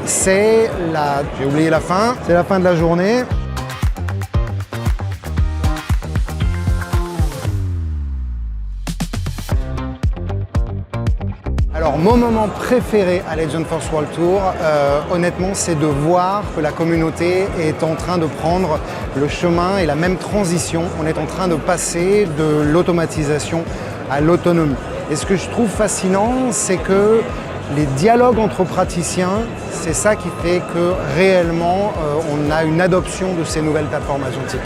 c'est la... J'ai oublié la fin. C'est la fin de la journée. Alors, mon moment préféré à Legend Force World Tour, honnêtement, c'est de voir que la communauté est en train de prendre le chemin et la même transition. On est en train de passer de l'automatisation à l'autonomie. Et ce que je trouve fascinant, c'est que les dialogues entre praticiens, c'est ça qui fait que réellement, on a une adoption de ces nouvelles plateformes agentiques.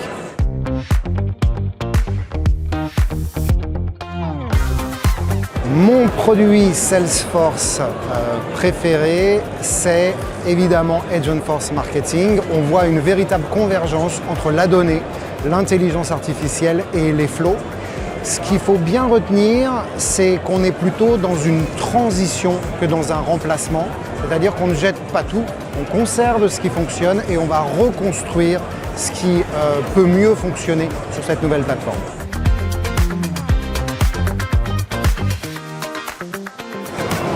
Mon produit Salesforce préféré, c'est évidemment Agent Force Marketing. On voit une véritable convergence entre la donnée, l'intelligence artificielle et les flows. Ce qu'il faut bien retenir, c'est qu'on est plutôt dans une transition que dans un remplacement. C'est-à-dire qu'on ne jette pas tout, on conserve ce qui fonctionne et on va reconstruire ce qui peut mieux fonctionner sur cette nouvelle plateforme.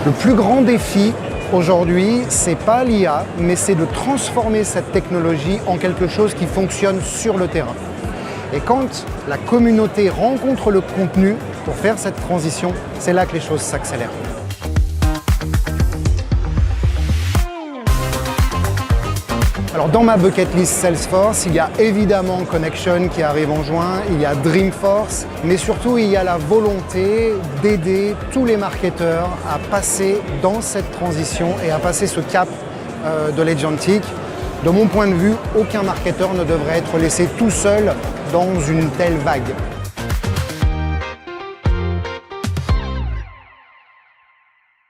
Le plus grand défi aujourd'hui, c'est pas l'IA, mais c'est de transformer cette technologie en quelque chose qui fonctionne sur le terrain. Et quand la communauté rencontre le contenu pour faire cette transition, c'est là que les choses s'accélèrent. Alors dans ma bucket list Salesforce, il y a évidemment Connection qui arrive en juin, il y a Dreamforce, mais surtout il y a la volonté d'aider tous les marketeurs à passer dans cette transition et à passer ce cap de l'agentic. De mon point de vue, aucun marketeur ne devrait être laissé tout seul dans une telle vague.